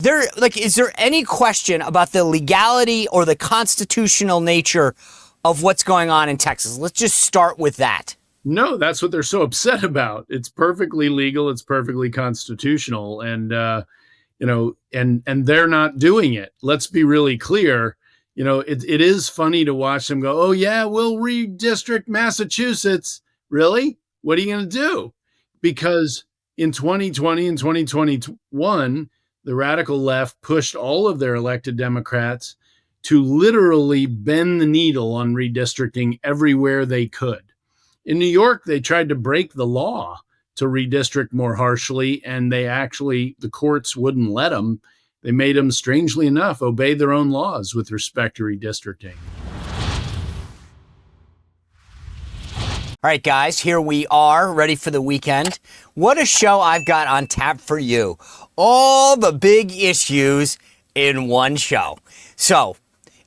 Is there any question about the legality or the constitutional nature of what's going on in Texas? Let's just start with that. No, that's what they're so upset about. It's perfectly legal. It's perfectly constitutional. And, and they're not doing it. Let's be really clear. It is funny to watch them go, oh, yeah, we'll redistrict Massachusetts. Really? What are you going to do? Because in 2020 and 2021, the radical left pushed all of their elected Democrats to literally bend the needle on redistricting everywhere they could. In New York, they tried to break the law to redistrict more harshly, and the courts wouldn't let them. They made them, strangely enough, obey their own laws with respect to redistricting. All right, guys, here we are, ready for the weekend. What a show I've got on tap for you. All the big issues in one show. So,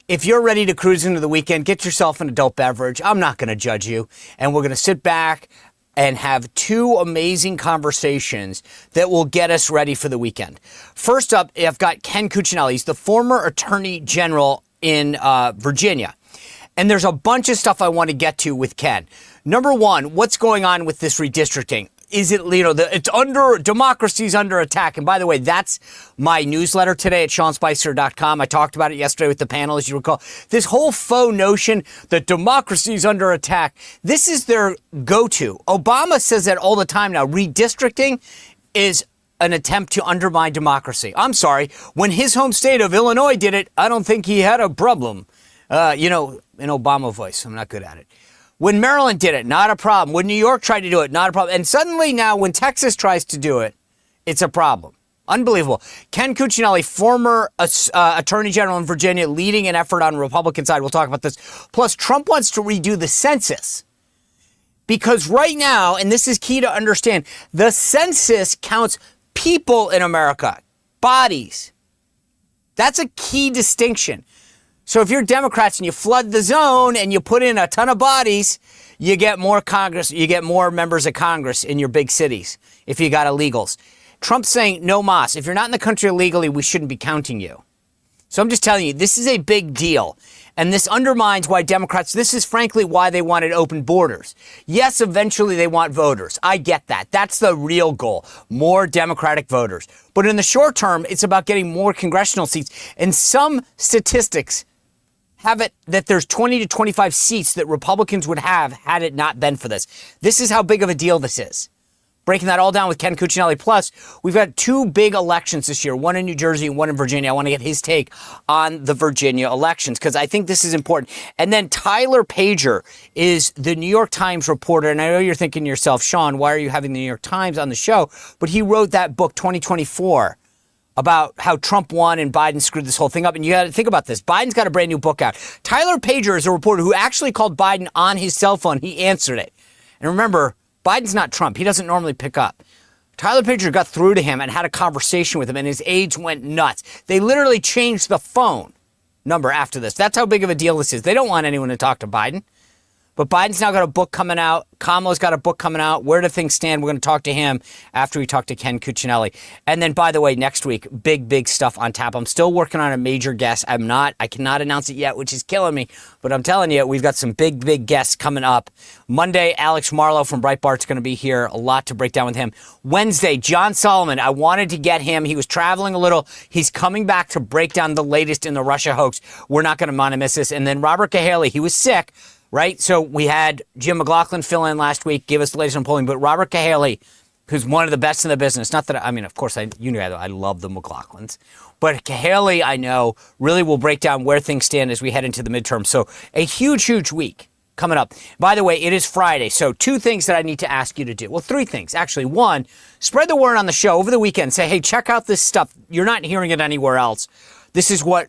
if you're ready to cruise into the weekend, get yourself an adult beverage. I'm not going to judge you. And we're going to sit back and have two amazing conversations that will get us ready for the weekend. First up, I've got Ken Cuccinelli. He's the former Attorney General in Virginia. And there's a bunch of stuff I want to get to with Ken. Number one, what's going on with this redistricting? Is it, democracy's under attack. And by the way, that's my newsletter today at SeanSpicer.com. I talked about it yesterday with the panel, as you recall. This whole faux notion that democracy's under attack, this is their go-to. Obama says that all the time now. Redistricting is an attempt to undermine democracy. I'm sorry. When his home state of Illinois did it, I don't think he had a problem. In Obama voice, I'm not good at it. When Maryland did it, not a problem. When New York tried to do it, not a problem. And suddenly now when Texas tries to do it, it's a problem. Unbelievable. Ken Cuccinelli, former Attorney General in Virginia, leading an effort on the Republican side. We'll talk about this. Plus, Trump wants to redo the census. Because right now, and this is key to understand, the census counts people in America, bodies. That's a key distinction. So if you're Democrats and you flood the zone and you put in a ton of bodies, you get more Congress, you get more members of Congress in your big cities if you got illegals. Trump's saying no mas. If you're not in the country illegally, we shouldn't be counting you. So I'm just telling you, this is a big deal. And this undermines why Democrats, this is frankly why they wanted open borders. Yes, eventually they want voters. I get that. That's the real goal. More Democratic voters. But in the short term, it's about getting more congressional seats. And some statistics have it that there's 20 to 25 seats that Republicans would have had it not been for this. This is how big of a deal this is. Breaking that all down with Ken Cuccinelli. Plus, we've got two big elections this year, one in New Jersey and one in Virginia. I want to get his take on the Virginia elections because I think this is important. And then Tyler Pager is the New York Times reporter. And I know you're thinking to yourself, Sean, why are you having the New York Times on the show? But he wrote that book, 2024, about how Trump won and Biden screwed this whole thing up. And you got to think about this. Biden's got a brand new book out. Tyler Pager is a reporter who actually called Biden on his cell phone. He answered it. And remember, Biden's not Trump. He doesn't normally pick up. Tyler Pager got through to him and had a conversation with him, and his aides went nuts. They literally changed the phone number after this. That's how big of a deal this is. They don't want anyone to talk to Biden. But Biden's now got a book coming out. Kamala's got a book coming out. Where do things stand? We're going to talk to him after we talk to Ken Cuccinelli. And then, by the way, next week, big stuff on tap. I'm still working on a major guest. I cannot announce it yet, which is killing me. But I'm telling you, we've got some big guests coming up. Monday, Alex Marlowe from Breitbart's going to be here. A lot to break down with him. Wednesday, John Solomon. I wanted to get him. He was traveling a little. He's coming back to break down the latest in the Russia hoax. We're not going to want to miss this. And then Robert Cahaly, he was sick. Right? So we had Jim McLaughlin fill in last week, give us the latest on polling, but Robert Cahaly, who's one of the best in the business, not that, of course, I love the McLaughlins, but Cahaly, I know, really will break down where things stand as we head into the midterm. So a huge week coming up. By the way, it is Friday, so two things that I need to ask you to do. Well, three things, actually. One, spread the word on the show over the weekend. Say, hey, check out this stuff. You're not hearing it anywhere else. This is what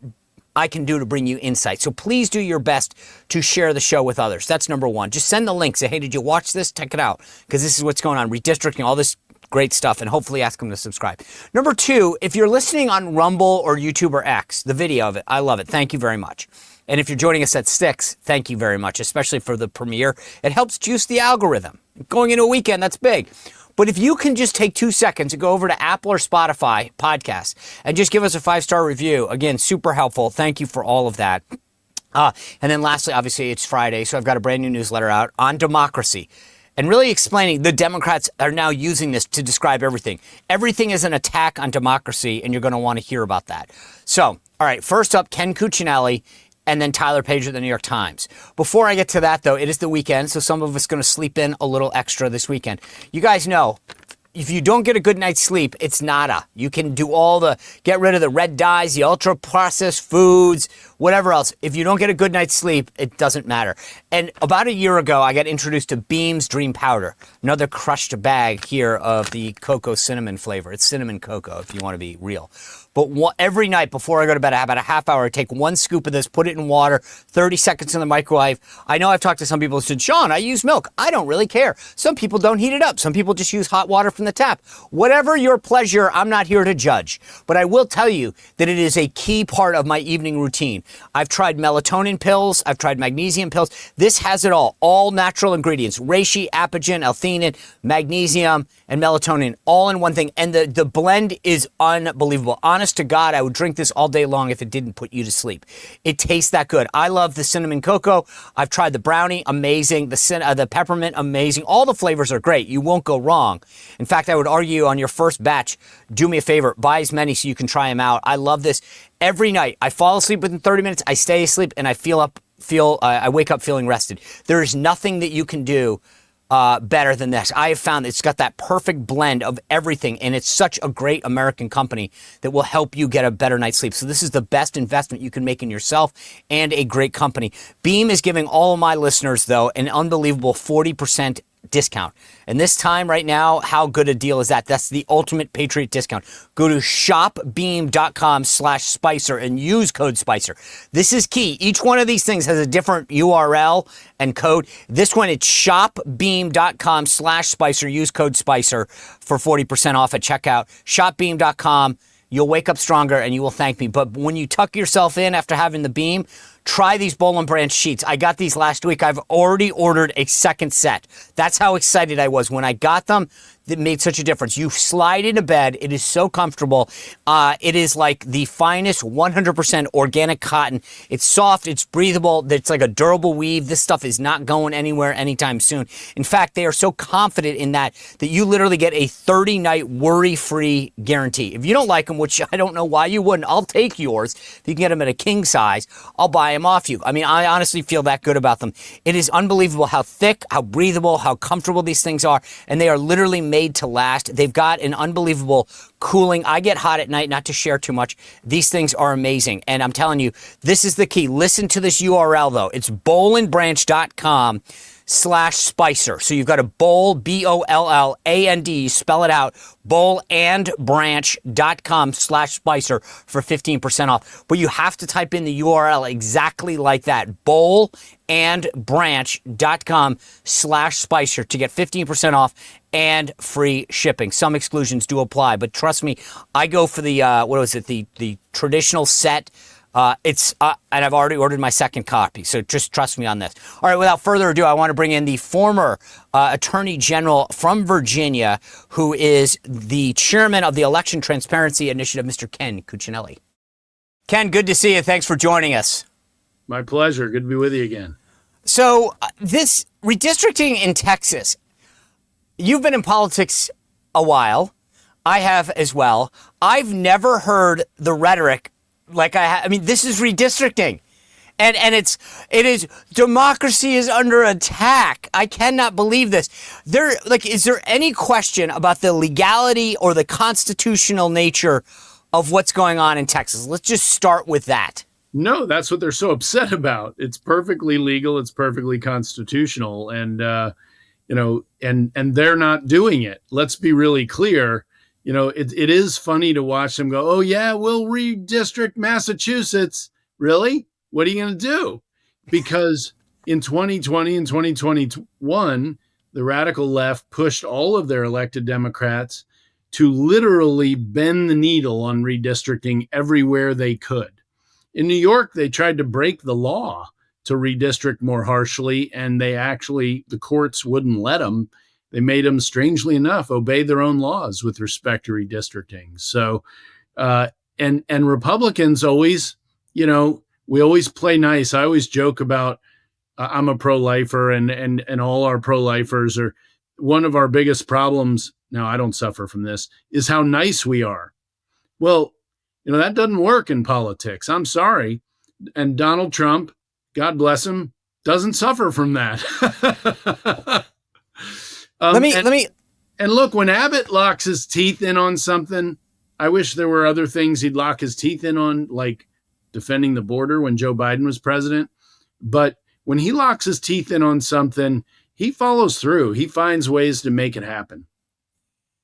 I can do to bring you insight. So please do your best to share the show with others. That's number one. Just send the link. Say, hey, did you watch this? Check it out. Because this is what's going on. Redistricting, all this great stuff. And hopefully ask them to subscribe. Number two, if you're listening on Rumble or YouTube or X, the video of it, I love it. Thank you very much. And if you're joining us at Sticks, thank you very much, especially for the premiere. It helps juice the algorithm. Going into a weekend, that's big. But if you can just take 2 seconds and go over to Apple or Spotify podcasts and just give us a 5-star review, again, super helpful. Thank you for all of that. And then lastly, obviously, it's Friday, so I've got a brand new newsletter out on democracy and really explaining the Democrats are now using this to describe everything. Everything is an attack on democracy, and you're going to want to hear about that. So, all right, first up, Ken Cuccinelli, and then Tyler Page of the New York Times. Before I get to that, though, it is the weekend, so some of us are going to sleep in a little extra this weekend. You guys know, if you don't get a good night's sleep, it's nada. You can do get rid of the red dyes, the ultra-processed foods, whatever else. If you don't get a good night's sleep, it doesn't matter. And about a year ago, I got introduced to Beam's Dream Powder, another crushed bag here of the cocoa cinnamon flavor. It's cinnamon cocoa, if you want to be real. But every night before I go to bed, about a half hour, I take 1 scoop of this, put it in water, 30 seconds in the microwave. I know I've talked to some people who said, Sean, I use milk. I don't really care. Some people don't heat it up. Some people just use hot water from the tap. Whatever your pleasure, I'm not here to judge. But I will tell you that it is a key part of my evening routine. I've tried melatonin pills. I've tried magnesium pills. This has it all natural ingredients, reishi, apigenin, L-theanine, magnesium, and melatonin, all in one thing. And the blend is unbelievable. Honest to God, I would drink this all day long if it didn't put you to sleep. It tastes that good. I love the cinnamon cocoa. I've tried the brownie, amazing. The peppermint, amazing. All the flavors are great. You won't go wrong. In fact, I would argue on your first batch, do me a favor, buy as many so you can try them out. I love this. Every night, I fall asleep within 30 minutes, I stay asleep, and I I wake up feeling rested. There is nothing that you can do better than this. I have found it's got that perfect blend of everything, and it's such a great American company that will help you get a better night's sleep. So this is the best investment you can make in yourself and a great company. Beam is giving all of my listeners, though, an unbelievable 40% discount. And this time right now, how good a deal is that? That's the ultimate Patriot discount. Go to shopbeam.com/Spicer and use code Spicer. This is key. Each one of these things has a different URL and code. This one, it's shopbeam.com/Spicer. Use code Spicer for 40% off at checkout. Shopbeam.com. You'll wake up stronger and you will thank me. But when you tuck yourself in after having the Beam, try these Boll Branch sheets. I got these last week. I've already ordered a second set. That's how excited I was. When I got them, it made such a difference. You slide into bed. It is so comfortable. It is like the finest 100% organic cotton. It's soft. It's breathable. It's like a durable weave. This stuff is not going anywhere anytime soon. In fact, they are so confident in that you literally get a 30-night worry-free guarantee. If you don't like them, which I don't know why you wouldn't, I'll take yours. If you can get them at a king size, I'll buy them off you. I mean, I honestly feel that good about them. It is unbelievable how thick, how breathable, how comfortable these things are, and they are literally made to last. They've got an unbelievable cooling. I get hot at night, not to share too much. These things are amazing, and I'm telling you, this is the key. Listen to this URL, though. It's bollandbranch.com/Spicer. So you've got a Boll, BOLLAND, spell it out, bollandbranch.com/Spicer for 15% off. But you have to type in the URL exactly like that, bollandbranch.com/Spicer to get 15% off and free shipping. Some exclusions do apply, but trust me, I go for the, the traditional set. And I've already ordered my second copy, so just trust me on this. All right, without further ado, I want to bring in the former Attorney General from Virginia, who is the chairman of the Election Transparency Initiative, Mr. Ken Cuccinelli. Ken, good to see you. Thanks for joining us. My pleasure. Good to be with you again. So this redistricting in Texas, you've been in politics a while. I have as well. I've never heard the rhetoric like I mean, this is redistricting. And it is democracy is under attack. I cannot believe this. Is there any question about the legality or the constitutional nature of what's going on in Texas? Let's just start with that. No, that's what they're so upset about. It's perfectly legal. It's perfectly constitutional. And, and they're not doing it. Let's be really clear. It is funny to watch them go, oh, yeah, we'll redistrict Massachusetts. Really? What are you going to do? Because in 2020 and 2021, the radical left pushed all of their elected Democrats to literally bend the needle on redistricting everywhere they could. In New York, they tried to break the law to redistrict more harshly, and the courts wouldn't let them. they made them, strangely enough, obey their own laws with respect to redistricting. So, and Republicans always, we always play nice. I always joke about I'm a pro-lifer, and all our pro-lifers are, one of our biggest problems. Now, I don't suffer from this, is how nice we are. Well, that doesn't work in politics. I'm sorry. And Donald Trump, God bless him, doesn't suffer from that. Let me. And look, when Abbott locks his teeth in on something, I wish there were other things he'd lock his teeth in on, like defending the border when Joe Biden was president. But when he locks his teeth in on something, he follows through. He finds ways to make it happen.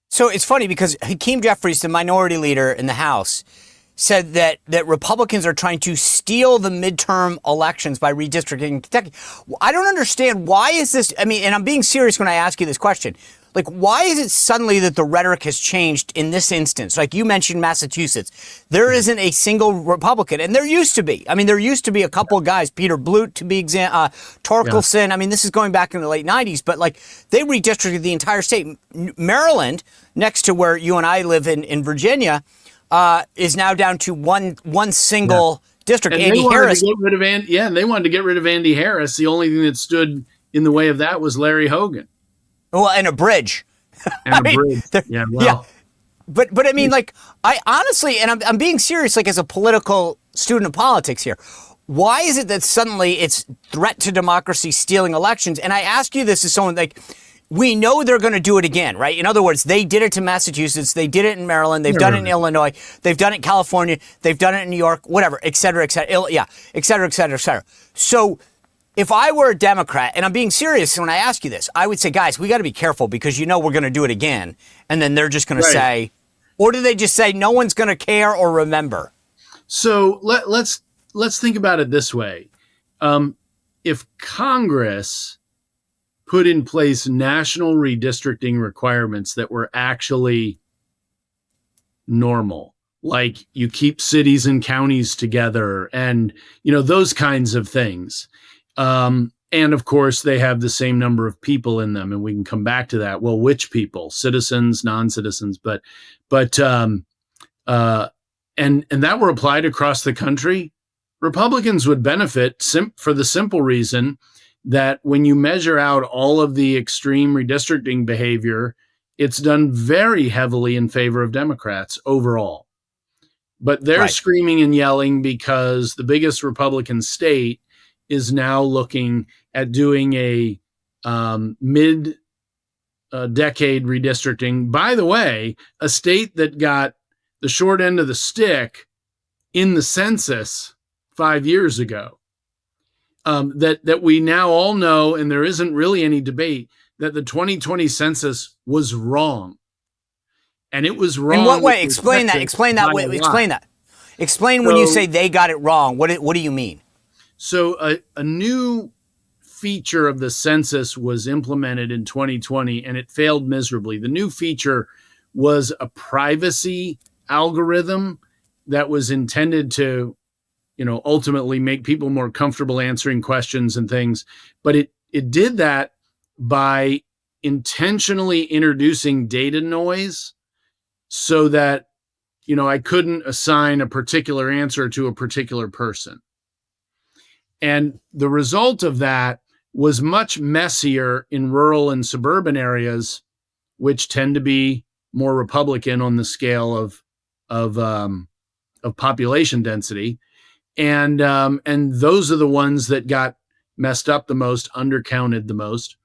So it's funny because Hakeem Jeffries, the minority leader in the House, said that Republicans are trying to steal the midterm elections by redistricting in Kentucky. I don't understand. Why is this? I mean, and I'm being serious when I ask you this question. Like, why is it suddenly that the rhetoric has changed in this instance? Like you mentioned Massachusetts, there isn't a single Republican, and there used to be. I mean, there used to be a couple of guys, Peter Blute to be Torkelson. Yeah. I mean, this is going back in the late 90s, but like they redistricted the entire state. Maryland, next to where you and I live in Virginia, is now down to one single district. And Andy Harris. And they wanted to get rid of Andy Harris. The only thing that stood in the way of that was Larry Hogan. Well, and a bridge. And a bridge. Yeah, well. Yeah. But I mean, like, I honestly, and I'm being serious, like, as a political student of politics here, why is it that suddenly it's threat to democracy stealing elections? And I ask you this as someone, like, we know they're going to do it again, right? In other words, they did it to Massachusetts. They did it in Maryland. They've done it in Illinois. They've done it in California. They've done it in New York, whatever, et cetera, et cetera. Yeah, et cetera, et cetera, et cetera. So if I were a Democrat, and I'm being serious when I ask you this, I would say, guys, we got to be careful because we're going to do it again. And then they're just going to say, or do they just say no one's going to care or remember? So let's think about it this way. If Congress put in place national redistricting requirements that were actually normal, like you keep cities and counties together and, those kinds of things. And of course, they have the same number of people in them, and we can come back to that. Well, which people? Citizens, non-citizens, but and that were applied across the country. Republicans would benefit for the simple reason that when you measure out all of the extreme redistricting behavior, it's done very heavily in favor of Democrats overall. But they're screaming and yelling because the biggest Republican state is now looking at doing a mid-decade redistricting. By the way, a state that got the short end of the stick in the census 5 years ago, that we now all know, and there isn't really any debate, that the 2020 census was wrong. And it was wrong. In what way? Explain that. Explain that. Explain when you say they got it wrong. What do you mean? So a new feature of the census was implemented in 2020, and it failed miserably. The new feature was a privacy algorithm that was intended to, ultimately make people more comfortable answering questions and things. But it did that by intentionally introducing data noise so that, I couldn't assign a particular answer to a particular person. And the result of that was much messier in rural and suburban areas, which tend to be more Republican on the scale of population density. And those are the ones that got messed up the most, undercounted the most.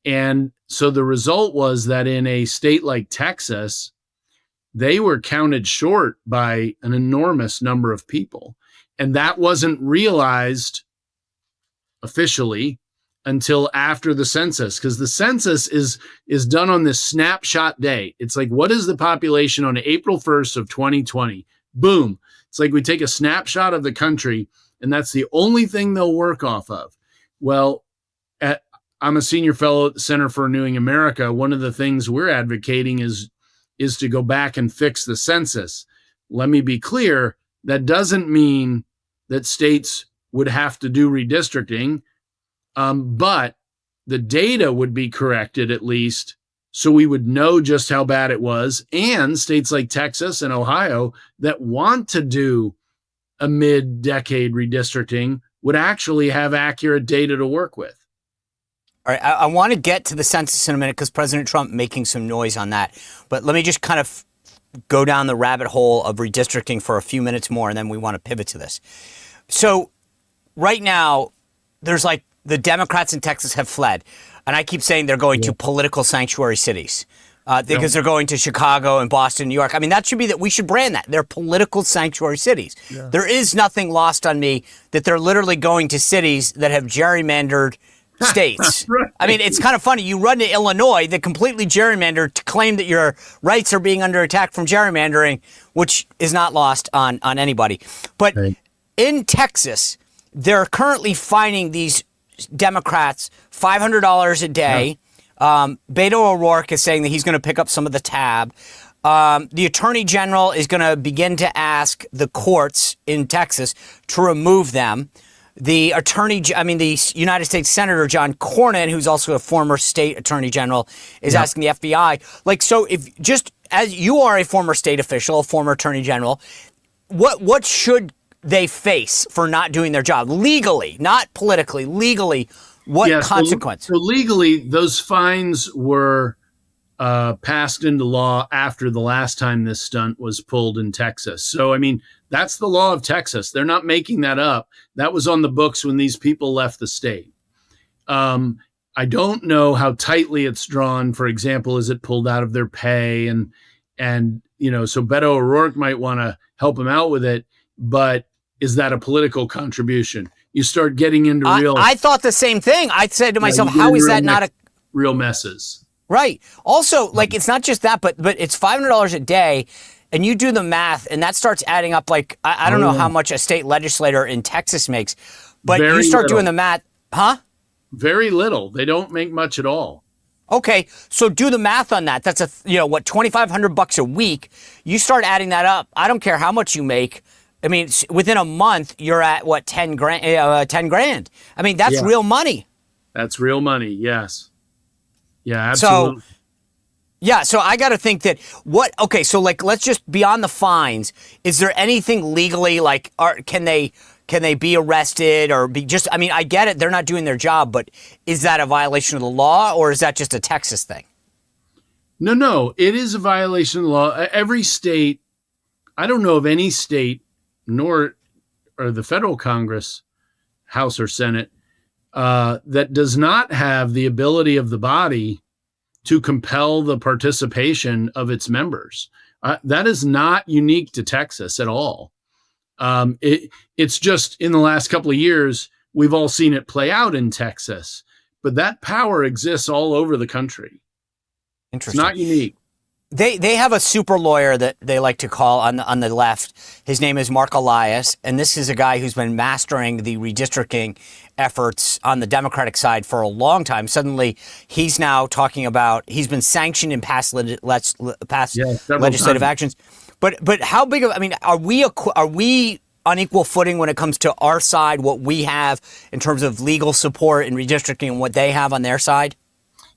And so the result was that in a state like Texas, they were counted short by an enormous number of people. And that wasn't realized officially until after the census, because the census is done on this snapshot day. It's like, what is the population on April 1st of 2020? Boom. It's like we take a snapshot of the country, and that's the only thing they'll work off of. Well, I'm a senior fellow at the Center for Renewing America. One of the things we're advocating is to go back and fix the census. Let me be clear, that doesn't mean that states would have to do redistricting, but the data would be corrected at least so we would know just how bad it was. And states like Texas and Ohio that want to do a mid-decade redistricting would actually have accurate data to work with. All right, I want to get to the census in a minute because President Trump making some noise on that. But let me just kind of go down the rabbit hole of redistricting for a few minutes more, and then we want to pivot to this. So right now, there's like the Democrats in Texas have fled. And I keep saying they're going to political sanctuary cities because they're going to Chicago and Boston, New York. I mean, that should be that we should brand that. They're political sanctuary cities. Yeah. There is nothing lost on me that they're literally going to cities that have gerrymandered states. Right. I mean, it's kind of funny. You run to Illinois that completely gerrymandered to claim that your rights are being under attack from gerrymandering, which is not lost on anybody. But in Texas, they're currently fining these Democrats $500 a day. Yeah. Beto O'Rourke is saying that he's going to pick up some of the tab. The attorney general is going to begin to ask the courts in Texas to remove them. The United States Senator John Cornyn, who's also a former state attorney general, is asking the FBI. Like, so if just as you are a former state official, a former attorney general, what should they face for not doing their job legally, not politically, legally? What consequence? So legally, those fines were passed into law after the last time this stunt was pulled in Texas. So, I mean, that's the law of Texas. They're not making that up. That was on the books when these people left the state. I don't know how tightly it's drawn. For example, is it pulled out of their pay? And so Beto O'Rourke might want to help him out with it. But is that a political contribution? You start getting into real... I thought the same thing. I said to myself, how is that not a... Real messes. Right. Also, like, it's not just that, but it's $500 a day, and you do the math, and that starts adding up. Like, I don't know how much a state legislator in Texas makes, but you start doing the math. Huh? Very little. They don't make much at all. Okay, so do the math on that. That's $2,500 a week. You start adding that up. I don't care how much you make. I mean, within a month, you're at what, 10 grand? 10 grand. I mean, that's real money. That's real money. Yes. Yeah, absolutely. So I got to think that so like, let's just beyond the fines. Is there anything legally, like, can they be arrested or be just, I mean, I get it. They're not doing their job, but is that a violation of the law or is that just a Texas thing? No, it is a violation of the law. Every state, I don't know of any state, nor the federal Congress, House or Senate, that does not have the ability of the body to compel the participation of its members. That is not unique to Texas at all. It's just in the last couple of years, we've all seen it play out in Texas, but that power exists all over the country. Interesting. It's not unique. They have a super lawyer that they like to call on the left. His name is Mark Elias, and this is a guy who's been mastering the redistricting efforts on the Democratic side for a long time. Suddenly, he's now talking about he's been sanctioned in past legislative actions. But how big of, I mean, are we on equal footing when it comes to our side, what we have in terms of legal support and redistricting and what they have on their side?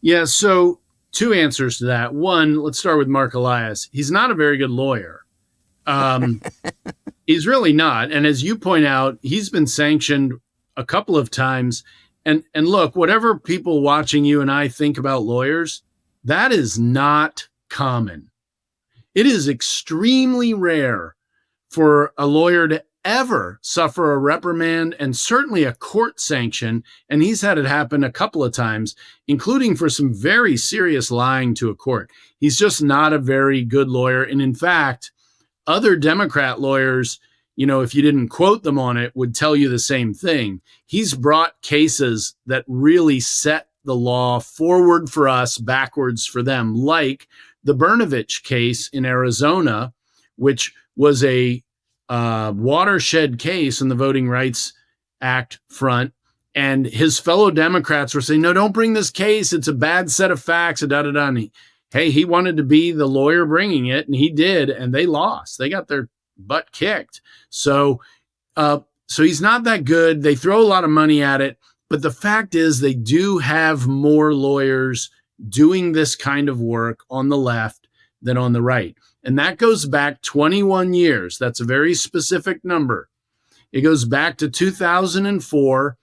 Yeah, so two answers to that. One, let's start with Mark Elias. He's not a very good lawyer. He's really not. And as you point out, he's been sanctioned a couple of times. And look, whatever people watching you and I think about lawyers, that is not common. It is extremely rare for a lawyer to ever suffer a reprimand and certainly a court sanction. And he's had it happen a couple of times, including for some very serious lying to a court. He's just not a very good lawyer. And in fact, other Democrat lawyers, if you didn't quote them on it, would tell you the same thing. He's brought cases that really set the law forward for us, backwards for them, like the Brnovich case in Arizona, which was a watershed case in the Voting Rights Act front. And his fellow Democrats were saying, no, don't bring this case. It's a bad set of facts. And he wanted to be the lawyer bringing it, and he did, and they lost. They got their butt kicked. So he's not that good. They throw a lot of money at it. But the fact is they do have more lawyers doing this kind of work on the left than on the right. And that goes back 21 years. That's a very specific number. It goes back to 2004,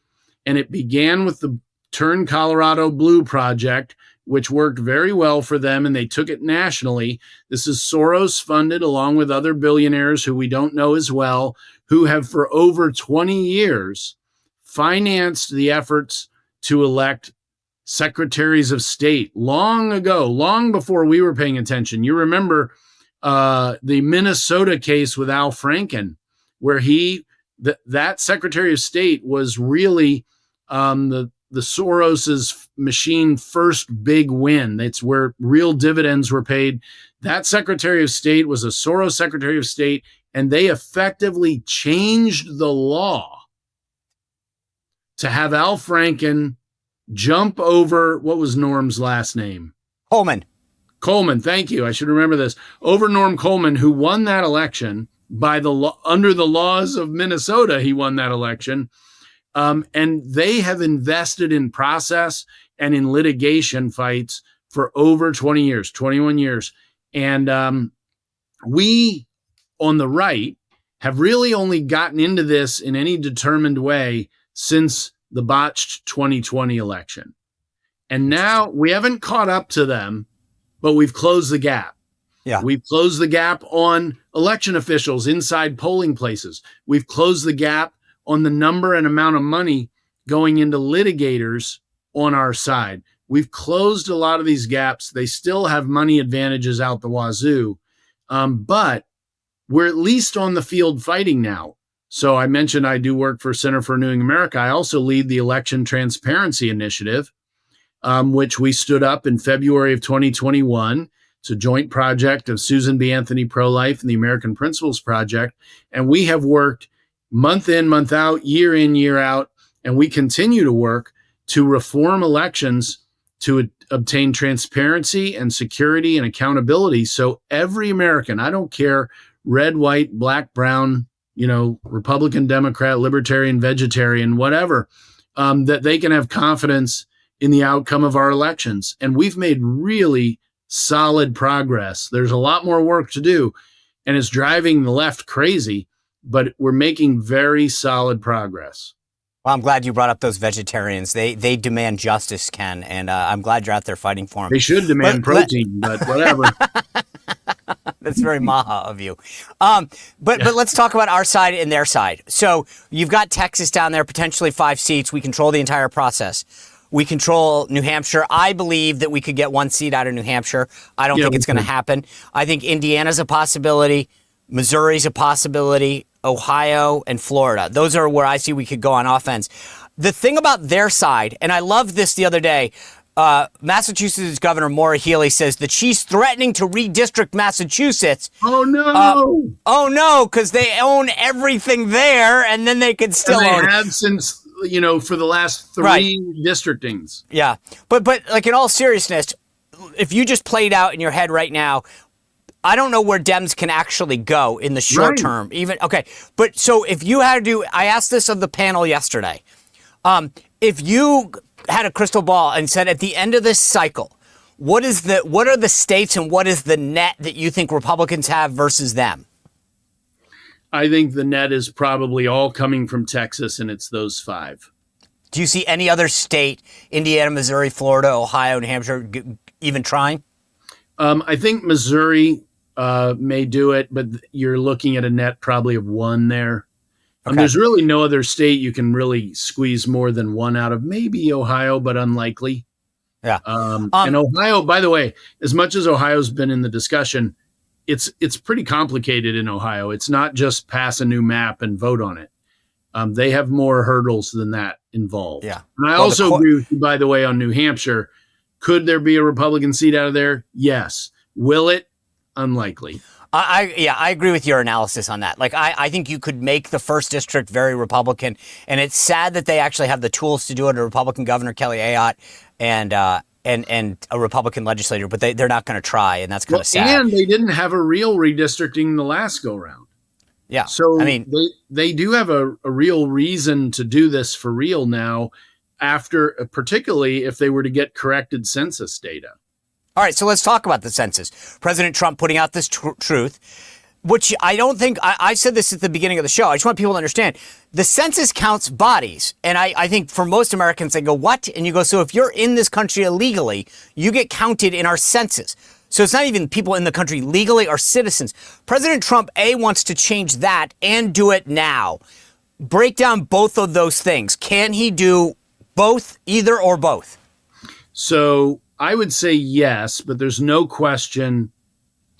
and it began with the Turn Colorado Blue project, which worked very well for them, and they took it nationally. This is Soros funded, along with other billionaires who we don't know as well, who have for over 20 years financed the efforts to elect secretaries of state long ago, long before we were paying attention. You remember the Minnesota case with Al Franken, where that Secretary of State was really the Soros's machine first big win. It's where real dividends were paid. That Secretary of State was a Soros Secretary of State, and they effectively changed the law to have Al Franken jump over, what was Norm's last name? Coleman, thank you. I should remember this. Over Norm Coleman, who won that election under the laws of Minnesota. He won that election. And they have invested in process and in litigation fights for over 20 years, 21 years. And we on the right have really only gotten into this in any determined way since the botched 2020 election. And now we haven't caught up to them, but we've closed the gap. Yeah. We've closed the gap on election officials inside polling places. We've closed the gap on the number and amount of money going into litigators on our side. We've closed a lot of these gaps. They still have money advantages out the wazoo, but we're at least on the field fighting now. So I mentioned I do work for Center for Renewing America. I also lead the Election Transparency Initiative, which we stood up in February of 2021. It's a joint project of Susan B. Anthony Pro-Life and the American Principles Project. And we have worked month in, month out, year in, year out, and we continue to work to reform elections to obtain transparency and security and accountability. So every American, I don't care, red, white, black, brown, Republican, Democrat, Libertarian, Vegetarian, whatever, that they can have confidence in the outcome of our elections. And we've made really solid progress. There's a lot more work to do, and it's driving the left crazy, but we're making very solid progress. Well, I'm glad you brought up those vegetarians. They demand justice, Ken, and I'm glad you're out there fighting for them. They should demand protein, but whatever. That's very Maha of you. But let's talk about our side and their side. So you've got Texas down there, potentially 5 seats. We control the entire process. We control New Hampshire. I believe that we could get 1 seat out of New Hampshire. I don't think it's going to happen. I think Indiana's a possibility. Missouri's a possibility. Ohio and Florida. Those are where I see we could go on offense. The thing about their side, and I loved this the other day, Massachusetts Governor Maura Healey says that she's threatening to redistrict Massachusetts. Oh, no. Because they own everything there, and then they could still own it. They have since, for the last 3 districtings. Yeah. But like in all seriousness, if you just played out in your head right now, I don't know where Dems can actually go in the short term. But so if you had to do, I asked this of the panel yesterday, if you had a crystal ball and said at the end of this cycle, what are the states and what is the net that you think Republicans have versus them? I think the net is probably all coming from Texas, and it's those 5. Do you see any other state, Indiana, Missouri, Florida, Ohio, New Hampshire, even trying? I think Missouri may do it, but you're looking at a net probably of 1 there. There's really no other state you can really squeeze more than 1 out of. Maybe Ohio, but unlikely. Yeah. And Ohio, by the way, as much as Ohio's been in the discussion, it's pretty complicated in Ohio. It's not just pass a new map and vote on it. They have more hurdles than that involved. Yeah. And I also agree with you, by the way, on New Hampshire. Could there be a Republican seat out of there? Yes. Will it? Unlikely. I agree with your analysis on that. Like, I think you could make the 1st district very Republican, and it's sad that they actually have the tools to do it. A Republican governor, Kelly Ayotte, and a Republican legislator, but they're not going to try, and that's kind of sad. And they didn't have a real redistricting the last go round. Yeah. So I mean, they do have a real reason to do this for real now. after, particularly if they were to get corrected census data. All right, so let's talk about the census. President Trump putting out this truth, which I don't think, I said this at the beginning of the show. I just want people to understand. The census counts bodies. And I think for most Americans, they go, what? And you go, so if you're in this country illegally, you get counted in our census. So it's not even people in the country legally or citizens. President Trump, wants to change that and do it now. Break down both of those things. Can he do both, either or both? So I would say yes, but there's no question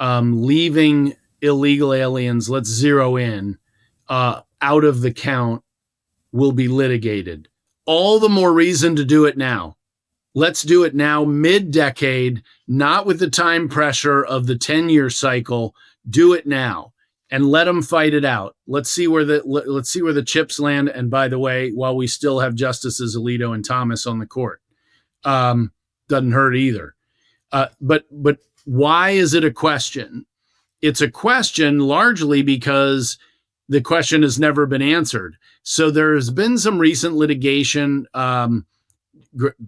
leaving illegal aliens, let's zero in, out of the count will be litigated. All the more reason to do it now. Let's do it now, mid-decade, not with the time pressure of the 10-year cycle. Do it now and let them fight it out. Let's see where the chips land. And by the way, while we still have Justices Alito and Thomas on the court, doesn't hurt either. But why is it a question? It's a question largely because the question has never been answered. So there has been some recent litigation.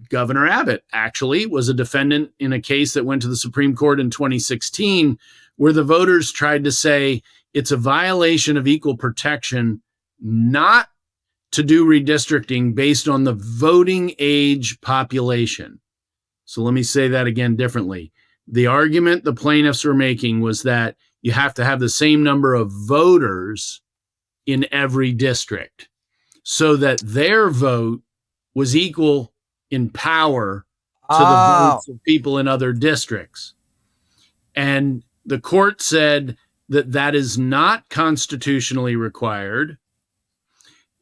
Governor Abbott actually was a defendant in a case that went to the Supreme Court in 2016, where the voters tried to say it's a violation of equal protection not to do redistricting based on the voting age population. So let me say that again differently. The argument the plaintiffs were making was that you have to have the same number of voters in every district so that their vote was equal in power to the votes of people in other districts. And the court said that that is not constitutionally required,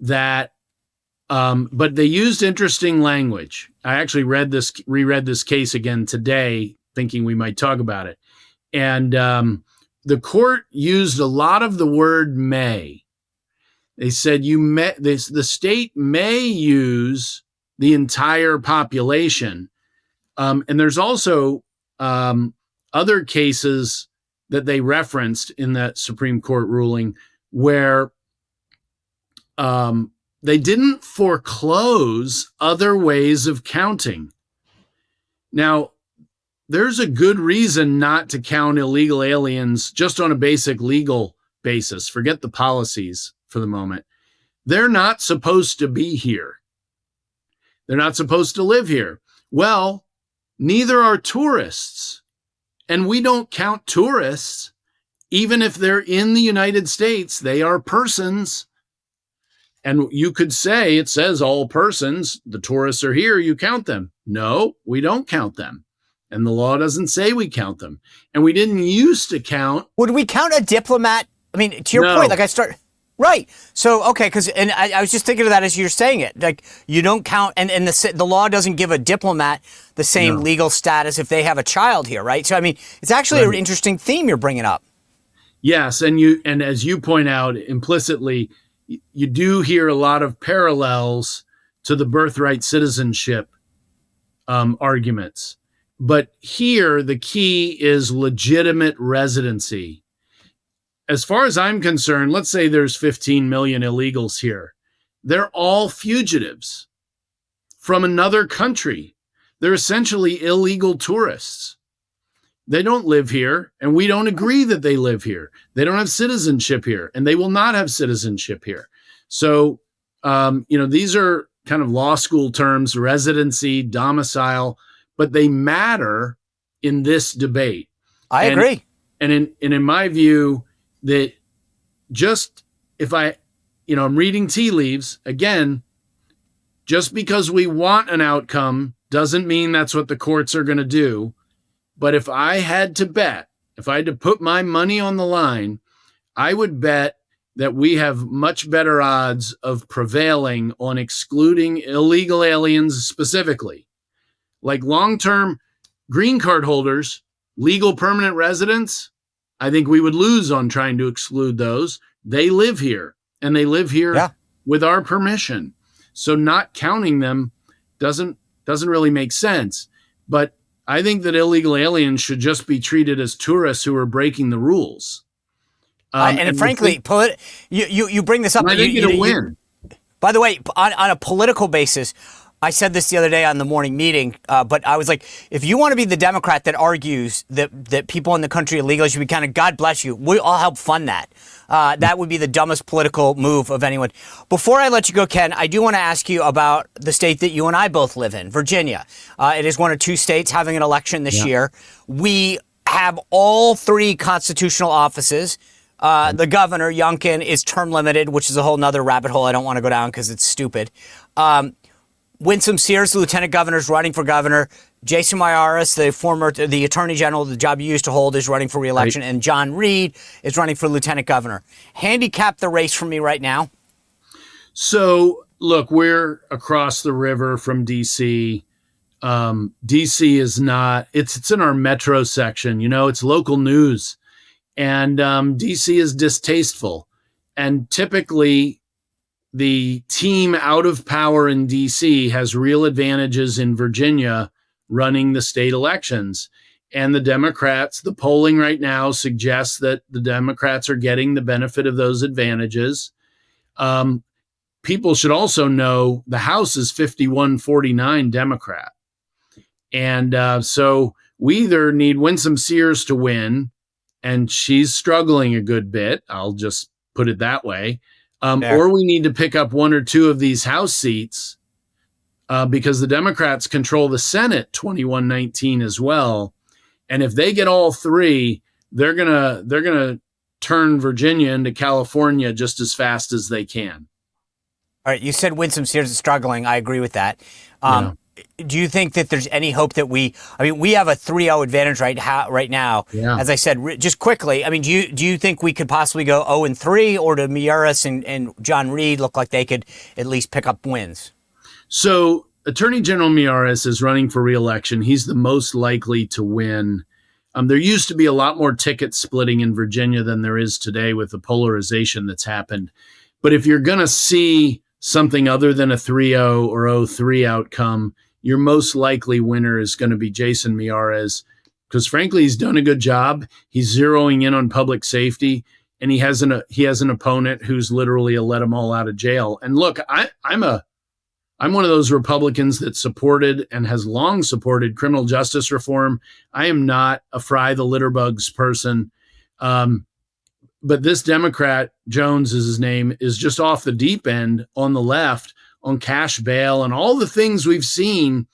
that but they used interesting language. I actually reread this case again today, thinking we might talk about it. And the court used a lot of the word may. They said the state may use the entire population. And there's also other cases that they referenced in that Supreme Court ruling where they didn't foreclose other ways of counting. Now, there's a good reason not to count illegal aliens just on a basic legal basis. Forget the policies for the moment. They're not supposed to be here. They're not supposed to live here. Well, neither are tourists. And we don't count tourists. Even if they're in the United States, they are persons. And you could say, it says all persons, the tourists are here, you count them. No, we don't count them. And the law doesn't say we count them. And we didn't used to count. Would we count a diplomat? I mean, to your point, right. So, okay, because I was just thinking of that as you're saying it. Like, you don't count, and the law doesn't give a diplomat the same legal status if they have a child here, right? So, I mean, it's actually an interesting theme you're bringing up. Yes, and as you point out implicitly, you do hear a lot of parallels to the birthright citizenship arguments. But here, the key is legitimate residency. As far as I'm concerned, let's say there's 15 million illegals here. They're all fugitives from another country. They're essentially illegal tourists. They don't live here, and we don't agree that they live here. They don't have citizenship here, and they will not have citizenship here. So, these are kind of law school terms, residency, domicile, but they matter in this debate. I agree. And in my view, that just if I'm reading tea leaves, again, just because we want an outcome doesn't mean that's what the courts are going to do. But if I had to put my money on the line, I would bet that we have much better odds of prevailing on excluding illegal aliens specifically. Like long-term green card holders, legal permanent residents, I think we would lose on trying to exclude those. They live here, and they live here with our permission. So not counting them doesn't really make sense. But I think that illegal aliens should just be treated as tourists who are breaking the rules. And frankly, you bring this up. I think it'll win. By the way, on a political basis, I said this the other day on the morning meeting, but I was like, if you want to be the Democrat that argues that people in the country illegally should be counted, God bless you. I'll help fund that. That would be the dumbest political move of anyone. Before I let you go, Ken, I do want to ask you about the state that you and I both live in, Virginia. It is one of two states having an election this year. We have all three constitutional offices. The governor, Youngkin, is term limited, which is a whole nother rabbit hole I don't want to go down because it's stupid. Winsome Sears, the lieutenant governor, is running for governor. Jason Miyares, the attorney general, the job you used to hold, is running for re-election. Right. And John Reed is running for lieutenant governor. Handicap the race for me right now. So, look, we're across the river from D.C. D.C. is not, it's in our metro section. It's local news. And D.C. is distasteful. And typically, the team out of power in D.C. has real advantages in Virginia running the state elections. And the Democrats, the polling right now suggests that the Democrats are getting the benefit of those advantages. People should also know the House is 51-49 Democrat. And so we either need Winsome Sears to win, and she's struggling a good bit. I'll just put it that way. Or we need to pick up one or two of these House seats because the Democrats control the Senate 21-19 as well. And if they get all three, they're gonna turn Virginia into California just as fast as they can. All right, you said Winsome Sears is struggling. I agree with that. Do you think that there's any hope that we have a 3-0 advantage right now? Yeah. As I said, just quickly, do you think we could possibly go 0-3, or do Miyares and John Reed look like they could at least pick up wins? So Attorney General Miyares is running for re-election. He's the most likely to win. There used to be a lot more ticket splitting in Virginia than there is today with the polarization that's happened. But if you're going to see something other than a 3-0 or 0-3 outcome, your most likely winner is going to be Jason Miyares, because frankly, he's done a good job. He's zeroing in on public safety, and he has an opponent who's literally a let them all out of jail. And look, I'm one of those Republicans that supported and has long supported criminal justice reform. I am not a fry the litterbugs person. But this Democrat, Jones is his name, is just off the deep end on the left on cash bail and all the things we've seen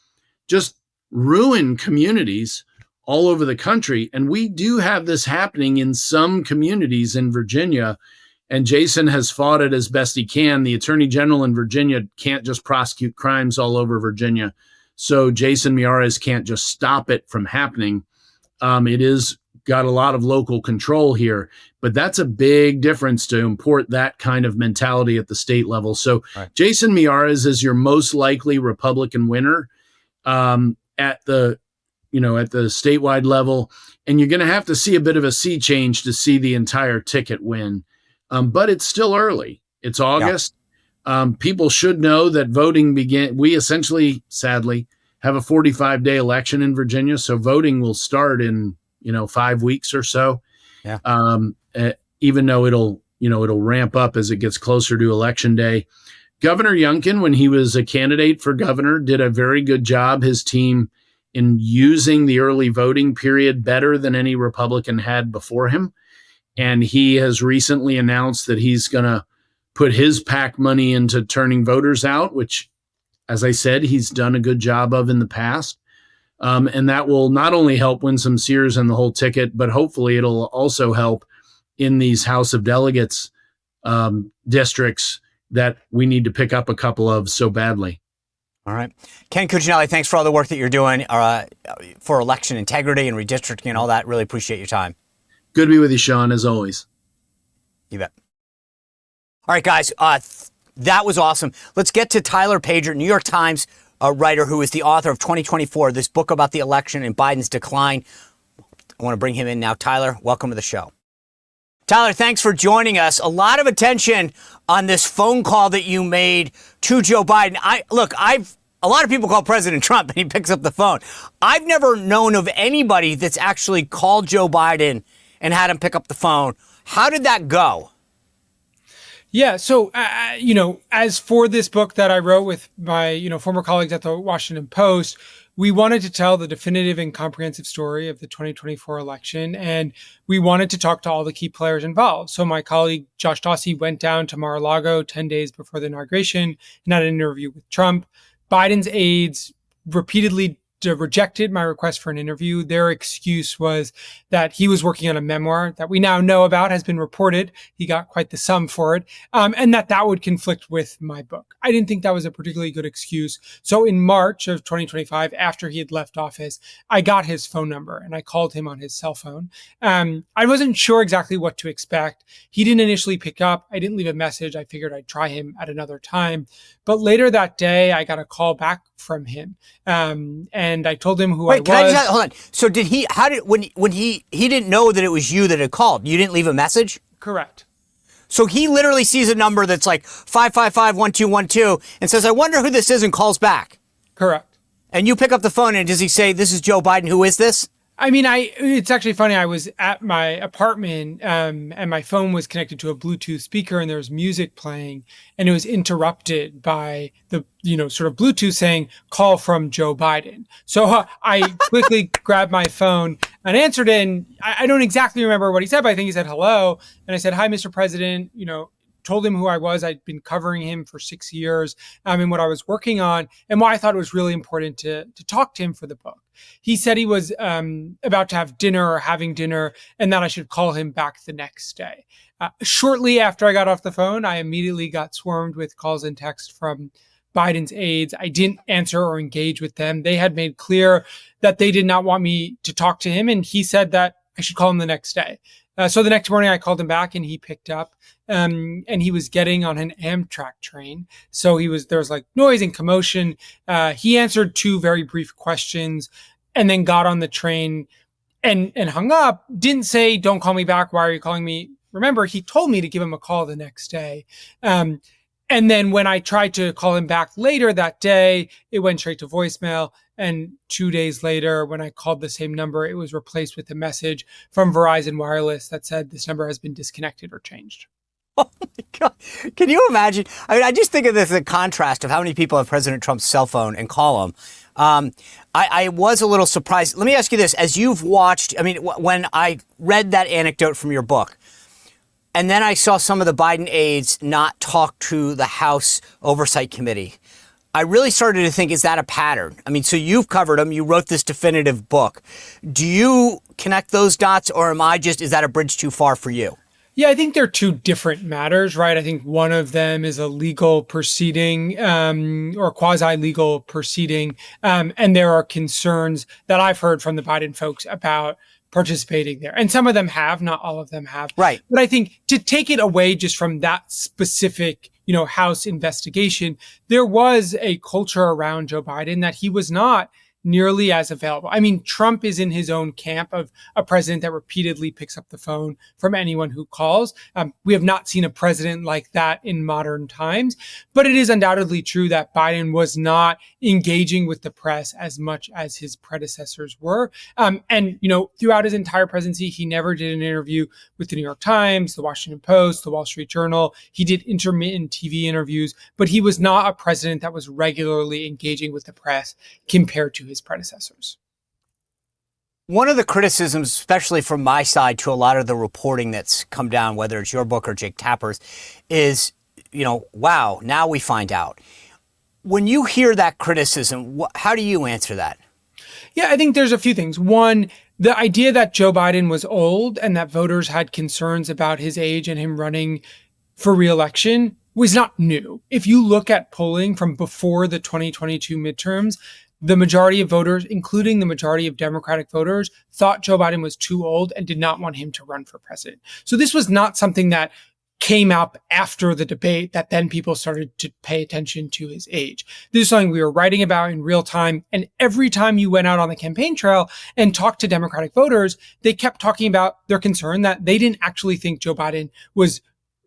just ruin communities all over the country. And we do have this happening in some communities in Virginia, and Jason has fought it as best he can. The attorney general in Virginia can't just prosecute crimes all over Virginia. So Jason Miyares can't just stop it from happening. It is got a lot of local control here, but that's a big difference to import that kind of mentality at the state level. So right. Jason Miyares is your most likely Republican winner at the statewide level. And you're going to have to see a bit of a sea change to see the entire ticket win. But it's still early. It's August. Yeah. People should know that voting we essentially, sadly, have a 45-day election in Virginia. So voting will start in 5 weeks or so. Yeah. Even though it'll ramp up as it gets closer to election day. Governor Youngkin, when he was a candidate for governor, did a very good job, his team, in using the early voting period better than any Republican had before him. And he has recently announced that he's going to put his PAC money into turning voters out, which, as I said, he's done a good job of in the past. And that will not only help Winsome Sears and the whole ticket, but hopefully it'll also help in these House of Delegates districts that we need to pick up a couple of so badly. All right. Ken Cuccinelli, thanks for all the work that you're doing for election integrity and redistricting and all that. Really appreciate your time. Good to be with you, Sean, as always. You bet. All right, guys, that was awesome. Let's get to Tyler Pager, New York Times writer who is the author of 2024, this book about the election and Biden's decline. I want to bring him in now. Tyler, welcome to the show. Tyler, thanks for joining us. A lot of attention on this phone call that you made to Joe Biden. A lot of people call President Trump and he picks up the phone. I've never known of anybody that's actually called Joe Biden and had him pick up the phone. How did that go? Yeah. So, as for this book that I wrote with my, former colleagues at the Washington Post, we wanted to tell the definitive and comprehensive story of the 2024 election. And we wanted to talk to all the key players involved. So my colleague, Josh Dawsey, went down to Mar-a-Lago 10 days before the inauguration and had an interview with Trump. Biden's aides repeatedly rejected my request for an interview. Their excuse was that he was working on a memoir that we now know about, has been reported. He got quite the sum for it, and that would conflict with my book. I didn't think that was a particularly good excuse. So in March of 2025, after he had left office, I got his phone number and I called him on his cell phone. I wasn't sure exactly what to expect. He didn't initially pick up. I didn't leave a message. I figured I'd try him at another time. But later that day, I got a call back from him. And I told him who I was. Can I just hold on? So when he didn't know that it was you that had called, you didn't leave a message? Correct. So he literally sees a number that's like 555-1212 and says, I wonder who this is, and calls back. Correct. And you pick up the phone and does he say, this is Joe Biden, who is this? I mean, it's actually funny. I was at my apartment and my phone was connected to a Bluetooth speaker and there was music playing and it was interrupted by the, sort of Bluetooth saying call from Joe Biden. So I quickly grabbed my phone and answered it. And I don't exactly remember what he said, but I think he said hello. And I said, hi, Mr. President, told him who I was. I'd been covering him for 6 years and what I was working on and why I thought it was really important to talk to him for the book. He said he was about to have dinner or having dinner and that I should call him back the next day. Shortly after I got off the phone, I immediately got swarmed with calls and texts from Biden's aides. I didn't answer or engage with them. They had made clear that they did not want me to talk to him. And he said that I should call him the next day. So the next morning I called him back and he picked up and he was getting on an Amtrak train. So there was like noise and commotion. He answered 2 very brief questions and then got on the train and hung up. Didn't say, don't call me back. Why are you calling me? Remember, he told me to give him a call the next day. And then when I tried to call him back later that day, it went straight to voicemail. And 2 days later, when I called the same number, it was replaced with a message from Verizon Wireless that said this number has been disconnected or changed. Oh my God. Can you imagine? I mean, I just think of this, the contrast of how many people have President Trump's cell phone and call him. I was a little surprised. Let me ask you this. As you've watched, I mean, when I read that anecdote from your book, and then I saw some of the Biden aides not talk to the House Oversight Committee, I really started to think, is that a pattern? I mean, so you've covered them. You wrote this definitive book. Do you connect those dots, or is that a bridge too far for you? Yeah, I think they're 2 different matters, right? I think one of them is a legal proceeding or quasi-legal proceeding. And there are concerns that I've heard from the Biden folks about participating there. And some of them have, not all of them have. Right. But I think to take it away just from that specific, House investigation, there was a culture around Joe Biden that he was not nearly as available. I mean, Trump is in his own camp of a president that repeatedly picks up the phone from anyone who calls. We have not seen a president like that in modern times, but it is undoubtedly true that Biden was not engaging with the press as much as his predecessors were. And throughout his entire presidency, he never did an interview with the New York Times, the Washington Post, the Wall Street Journal. He did intermittent TV interviews, but he was not a president that was regularly engaging with the press compared to his predecessors. One of the criticisms, especially from my side to a lot of the reporting that's come down, whether it's your book or Jake Tapper's, is, wow, now we find out. When you hear that criticism, how do you answer that? Yeah, I think there's a few things. One, the idea that Joe Biden was old and that voters had concerns about his age and him running for re-election was not new. If you look at polling from before the 2022 midterms, the majority of voters, including the majority of Democratic voters, thought Joe Biden was too old and did not want him to run for president. So this was not something that came up after the debate that then people started to pay attention to his age. This is something we were writing about in real time. And every time you went out on the campaign trail and talked to Democratic voters, they kept talking about their concern that they didn't actually think Joe Biden was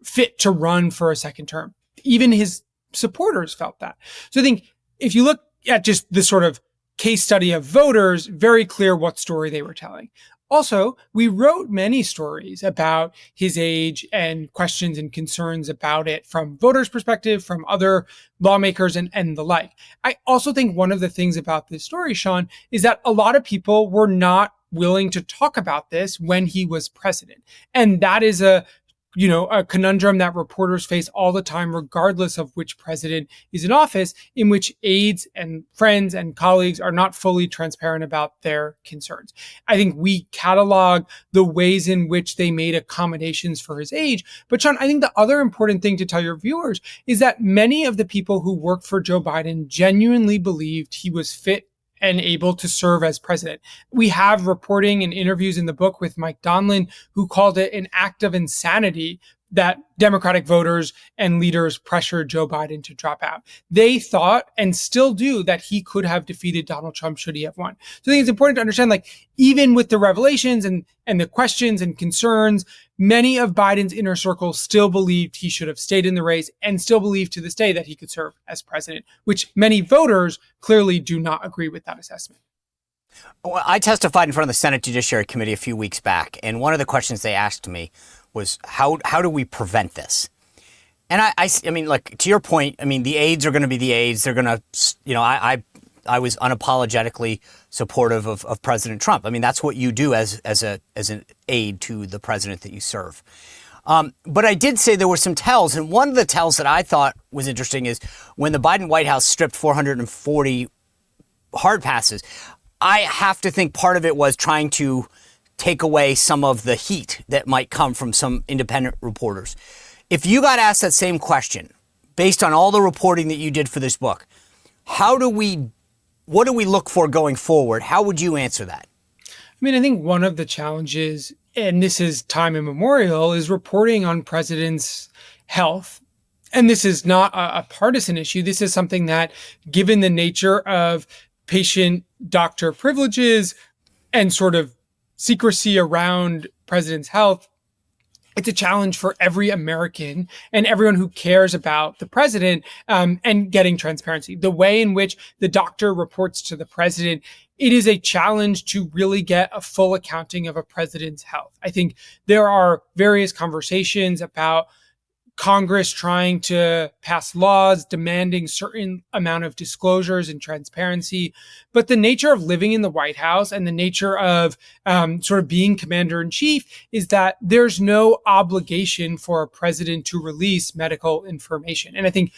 fit to run for a second term. Even his supporters felt that. So I think if you look at just the sort of case study of voters, very clear what story they were telling. Also, we wrote many stories about his age and questions and concerns about it from voters' perspective, from other lawmakers, and the like. I also think one of the things about this story, Sean, is that a lot of people were not willing to talk about this when he was president. And that is a conundrum that reporters face all the time, regardless of which president is in office, in which aides and friends and colleagues are not fully transparent about their concerns. I think we catalog the ways in which they made accommodations for his age. But Sean, I think the other important thing to tell your viewers is that many of the people who worked for Joe Biden genuinely believed he was fit and able to serve as president. We have reporting and interviews in the book with Mike Donlin, who called it an act of insanity that Democratic voters and leaders pressured Joe Biden to drop out. They thought, and still do, that he could have defeated Donald Trump should he have won. So I think it's important to understand, even with the revelations and the questions and concerns, many of Biden's inner circle still believed he should have stayed in the race and still believe to this day that he could serve as president, which many voters clearly do not agree with that assessment. Well, I testified in front of the Senate Judiciary Committee a few weeks back, and one of the questions they asked me was how do we prevent this? And I mean, to your point, I mean, the aides are going to be the aides. They're going to, I was unapologetically supportive of President Trump. I mean, that's what you do as an aide to the president that you serve. But I did say there were some tells, and one of the tells that I thought was interesting is when the Biden White House stripped 440 hard passes. I have to think part of it was trying to take away some of the heat that might come from some independent reporters. If you got asked that same question, based on all the reporting that you did for this book, what do we look for going forward? How would you answer that? I mean, I think one of the challenges, and this is time immemorial, is reporting on presidents' health. And this is not a partisan issue. This is something that, given the nature of patient-doctor privileges and sort of secrecy around president's health, it's a challenge for every American and everyone who cares about the president and getting transparency. The way in which the doctor reports to the president, it is a challenge to really get a full accounting of a president's health. I think there are various conversations about Congress trying to pass laws demanding certain amount of disclosures and transparency. But the nature of living in the White House and the nature of sort of being commander in chief is that there's no obligation for a president to release medical information. And I think,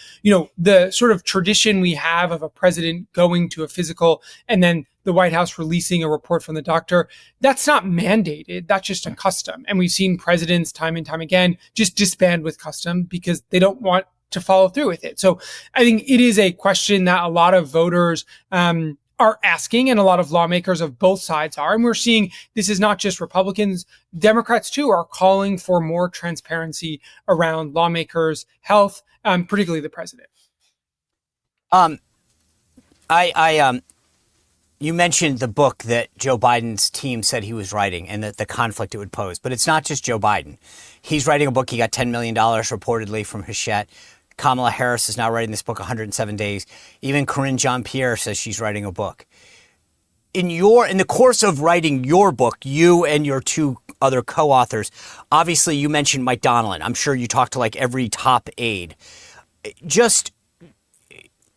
the sort of tradition we have of a president going to a physical and then the White House releasing a report from the doctor, that's not mandated. That's just a custom. And we've seen presidents time and time again just disband with custom because they don't want to follow through with it. So I think it is a question that a lot of voters are asking, and a lot of lawmakers of both sides are. And we're seeing this is not just Republicans. Democrats, too, are calling for more transparency around lawmakers' health, particularly the president. You mentioned the book that Joe Biden's team said he was writing and the conflict it would pose. But it's not just Joe Biden. He's writing a book. He got $10 million reportedly from Hachette. Kamala Harris is now writing this book, 107 Days. Even Corinne Jean-Pierre says she's writing a book. In the course of writing your book, you and your two other co-authors, obviously you mentioned Mike Donlin. I'm sure you talked to every top aide. Just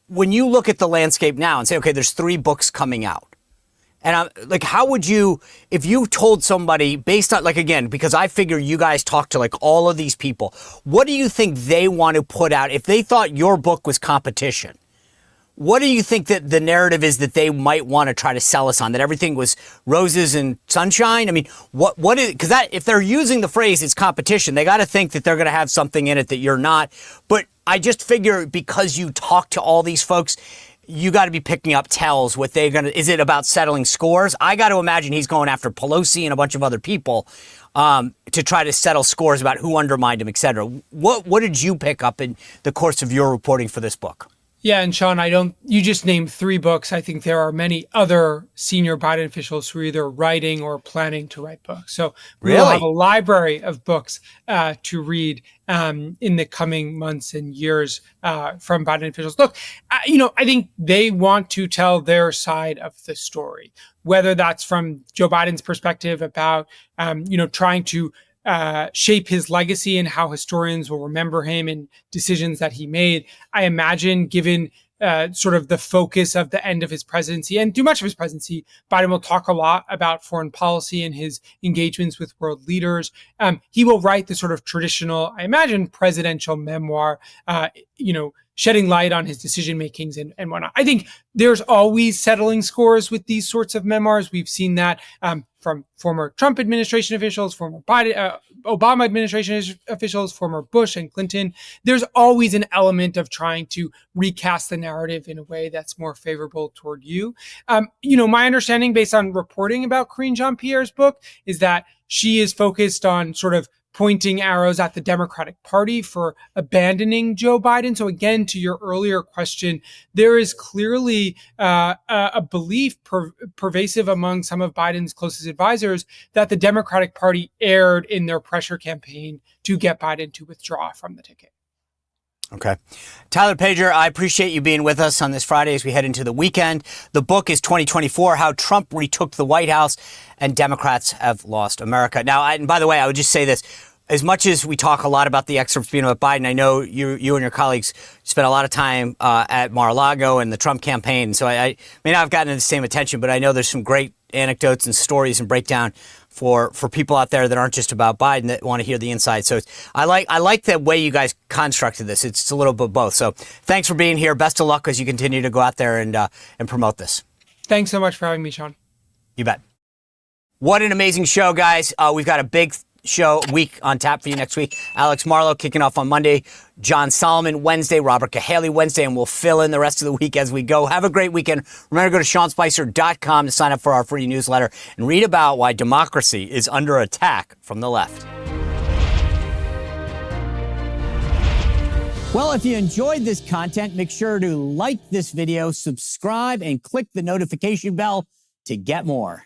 when you look at the landscape now and say, okay, there's 3 books coming out. And how would you, if you told somebody based on, again, because I figure you guys talk to all of these people, what do you think they want to put out? If they thought your book was competition, what do you think that the narrative is that they might want to try to sell us on? That everything was roses and sunshine? I mean, what is, because if they're using the phrase it's competition, they got to think that they're going to have something in it that you're not. But I just figure because you talk to all these folks, you got to be picking up tells what they're going to, is it about settling scores? I got to imagine he's going after Pelosi and a bunch of other people to try to settle scores about who undermined him, et cetera. What did you pick up in the course of your reporting for this book? Yeah, and Sean, you just named 3 books. I think there are many other senior Biden officials who are either writing or planning to write books. So we will have a library of books to read in the coming months and years from Biden officials. Look, I think they want to tell their side of the story, whether that's from Joe Biden's perspective about, trying to shape his legacy and how historians will remember him and decisions that he made. I imagine, given sort of the focus of the end of his presidency and too much of his presidency, Biden will talk a lot about foreign policy and his engagements with world leaders. He will write the sort of traditional, I imagine, presidential memoir, shedding light on his decision makings and whatnot. I think there's always settling scores with these sorts of memoirs. We've seen that from former Trump administration officials, former Obama administration officials, former Bush and Clinton. There's always an element of trying to recast the narrative in a way that's more favorable toward you. My understanding based on reporting about Karine Jean-Pierre's book is that she is focused on sort of pointing arrows at the Democratic Party for abandoning Joe Biden. So again, to your earlier question, there is clearly a belief pervasive among some of Biden's closest advisors that the Democratic Party erred in their pressure campaign to get Biden to withdraw from the ticket. Okay. Tyler Pager, I appreciate you being with us on this Friday as we head into the weekend. The book is 2024, How Trump Retook the White House and Democrats Have Lost America. Now, and by the way, I would just say this. As much as we talk a lot about the excerpts being about Biden, I know you and your colleagues spent a lot of time at Mar-a-Lago and the Trump campaign. So I may not have gotten the same attention, but I know there's some great anecdotes and stories and breakdown for people out there that aren't just about Biden that want to hear the inside. So I like the way you guys constructed this. It's a little bit of both. So thanks for being here. Best of luck as you continue to go out there and promote this. Thanks so much for having me, Sean. You bet. What an amazing show, guys. We've got a big week on tap for you next week. Alex Marlow kicking off on Monday, John Solomon Wednesday, Robert Cahaley Wednesday, and we'll fill in the rest of the week as we go. Have a great weekend. Remember to go to SeanSpicer.com to sign up for our free newsletter and read about why democracy is under attack from the left. Well, if you enjoyed this content, make sure to like this video, subscribe, and click the notification bell to get more.